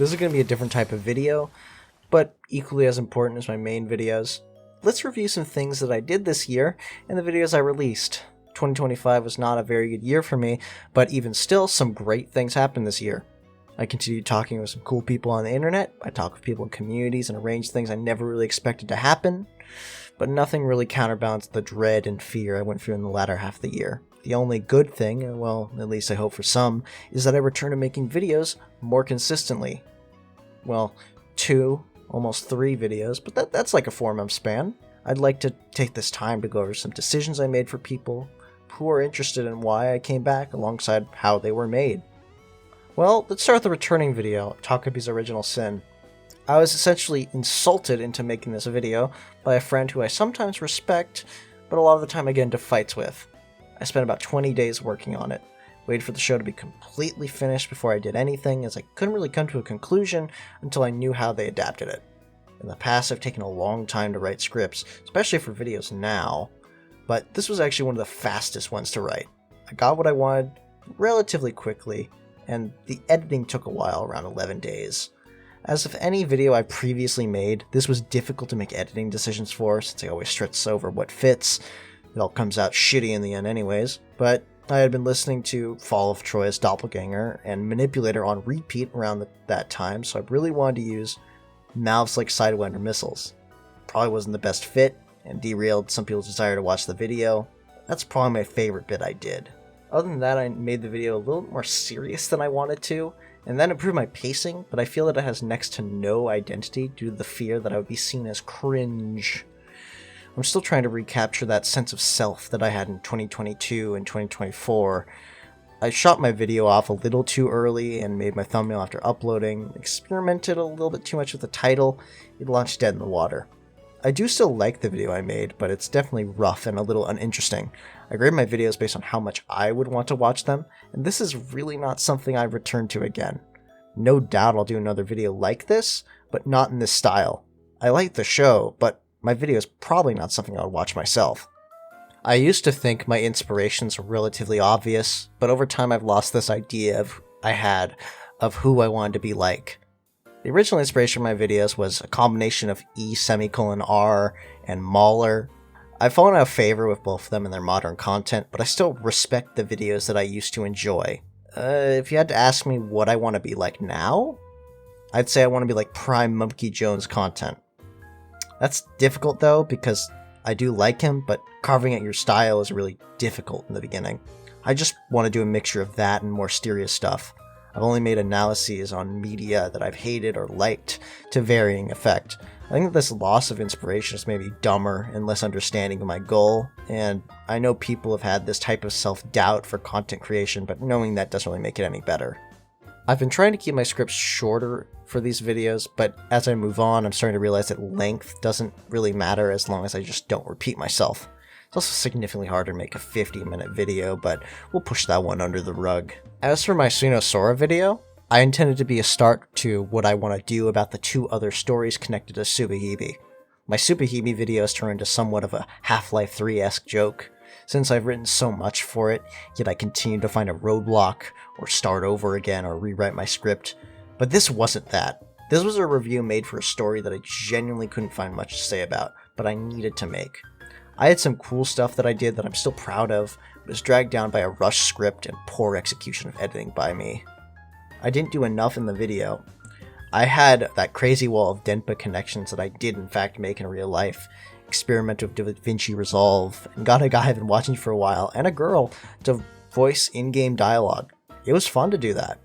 This is going to be a different type of video, but equally as important as my main videos. Let's review some things that I did this year and the videos I released. 2025 was not a very good year for me, but even still, some great things happened this year. I continued talking with some cool people on the internet, I talked with people in communities and arranged things I never really expected to happen, but nothing really counterbalanced the dread and fear I went through in the latter half of the year. The only good thing, well, at least I hope for some, is that I returned to making videos more consistently. Well, 2, almost 3 videos, but that's like a 4-month span. I'd like to take this time to go over some decisions I made for people who are interested in why I came back alongside how they were made. Well, let's start with the returning video, Takabi's Original Sin. I was essentially insulted into making this video by a friend who I sometimes respect, but a lot of the time I get into fights with. I spent about 20 days working on it, waited for the show to be completely finished before I did anything, as I couldn't really come to a conclusion until I knew how they adapted it. In the past, I've taken a long time to write scripts, especially for videos now, but this was actually one of the fastest ones to write. I got what I wanted relatively quickly, and the editing took a while, around 11 days. As with any video I previously made, this was difficult to make editing decisions for, since I always stress over what fits. It all comes out shitty in the end anyways, but I had been listening to Fall of Troy's Doppelganger and Manipulator on repeat around that time, so I really wanted to use mouths like Sidewinder missiles. Probably wasn't the best fit, and derailed some people's desire to watch the video. That's probably my favorite bit I did. Other than that, I made the video a little more serious than I wanted to, and that improved my pacing, but I feel that it has next to no identity due to the fear that I would be seen as cringe. I'm still trying to recapture that sense of self that I had in 2022 and 2024. I shot my video off a little too early and made my thumbnail after uploading, experimented a little bit too much with the title, it launched dead in the water. I do still like the video I made, but it's definitely rough and a little uninteresting. I grade my videos based on how much I would want to watch them, and this is really not something I return to again. No doubt I'll do another video like this, but not in this style. I like the show, but my video is probably not something I would watch myself. I used to think my inspirations were relatively obvious, but over time I've lost this idea I had of who I wanted to be like. The original inspiration for my videos was a combination of E:R and Mahler. I've fallen out of favor with both of them in their modern content, but I still respect the videos that I used to enjoy. If you had to ask me what I want to be like now, I'd say I want to be like prime Monkey Jones content. That's difficult though, because I do like him, but carving out your style is really difficult in the beginning. I just want to do a mixture of that and more serious stuff. I've only made analyses on media that I've hated or liked to varying effect. I think that this loss of inspiration has made me dumber and less understanding of my goal, and I know people have had this type of self-doubt for content creation, but knowing that doesn't really make it any better. I've been trying to keep my scripts shorter for these videos, but as I move on, I'm starting to realize that length doesn't really matter as long as I just don't repeat myself. It's also significantly harder to make a 50-minute video, but we'll push that one under the rug. As for my Suno Sora video, I intended to be a start to what I want to do about the 2 other stories connected to Tsubahime. My Tsubahime videos turn into somewhat of a Half-Life 3-esque joke, since I've written so much for it, yet I continue to find a roadblock, or start over again, or rewrite my script. But this wasn't that. This was a review made for a story that I genuinely couldn't find much to say about, but I needed to make. I had some cool stuff that I did that I'm still proud of, but was dragged down by a rushed script and poor execution of editing by me. I didn't do enough in the video. I had that crazy wall of Denpa connections that I did in fact make in real life, experiment with DaVinci Resolve, and got a guy I've been watching for a while, and a girl, to voice in-game dialogue. It was fun to do that.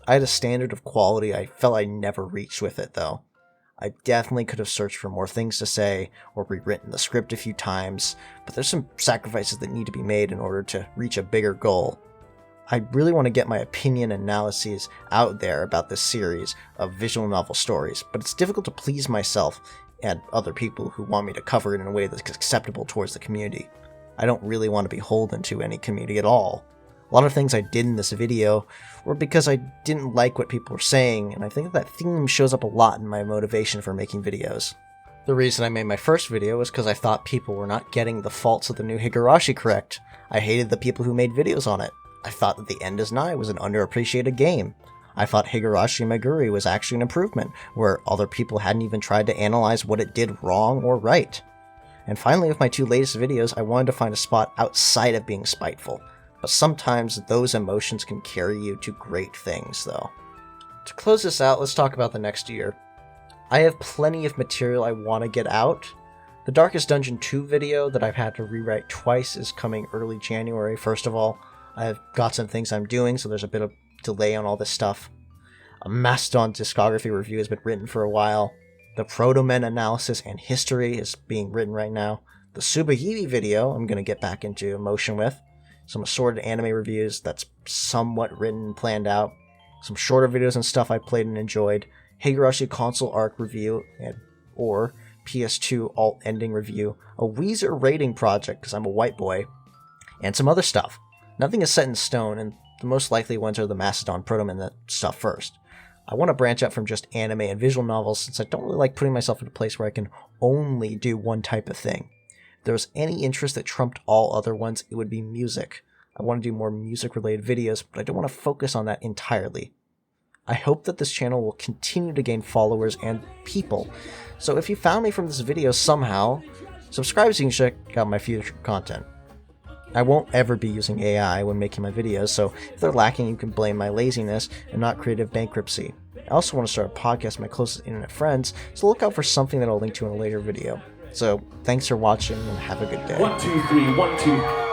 I had a standard of quality I felt I never reached with it though. I definitely could have searched for more things to say, or rewritten the script a few times, but there's some sacrifices that need to be made in order to reach a bigger goal. I really want to get my opinion and analyses out there about this series of visual novel stories, but it's difficult to please myself and other people who want me to cover it in a way that's acceptable towards the community. I don't really want to be beholden to any community at all. A lot of things I did in this video were because I didn't like what people were saying, and I think that theme shows up a lot in my motivation for making videos. The reason I made my first video was because I thought people were not getting the faults of the new Higurashi correct. I hated the people who made videos on it. I thought that The End Is Nigh was an underappreciated game. I thought Higurashi Meguri was actually an improvement, where other people hadn't even tried to analyze what it did wrong or right. And finally, with my 2 latest videos, I wanted to find a spot outside of being spiteful. But sometimes those emotions can carry you to great things, though. To close this out, let's talk about the next year. I have plenty of material I want to get out. The Darkest Dungeon 2 video that I've had to rewrite twice is coming early January. First of all, I've got some things I'm doing, so there's a bit of delay on all this stuff. A Mastodon discography review has been written for a while. The Proto-Men analysis and history is being written right now. The Tsubahime video I'm going to get back into motion with. Some assorted anime reviews that's somewhat written and planned out. Some shorter videos and stuff I played and enjoyed. Higurashi console arc review or PS2 alt ending review. A Weezer rating project because I'm a white boy. And some other stuff. Nothing is set in stone, and the most likely ones are the Mastodon Proto-Men stuff first. I want to branch out from just anime and visual novels since I don't really like putting myself in a place where I can only do one type of thing. If there was any interest that trumped all other ones, it would be music. I want to do more music-related videos, but I don't want to focus on that entirely. I hope that this channel will continue to gain followers and people, so if you found me from this video somehow, subscribe so you can check out my future content. I won't ever be using AI when making my videos, so if they're lacking, you can blame my laziness and not creative bankruptcy. I also want to start a podcast with my closest internet friends, so look out for something that I'll link to in a later video. So, thanks for watching and have a good day. 1, 2, 3, 1, 2.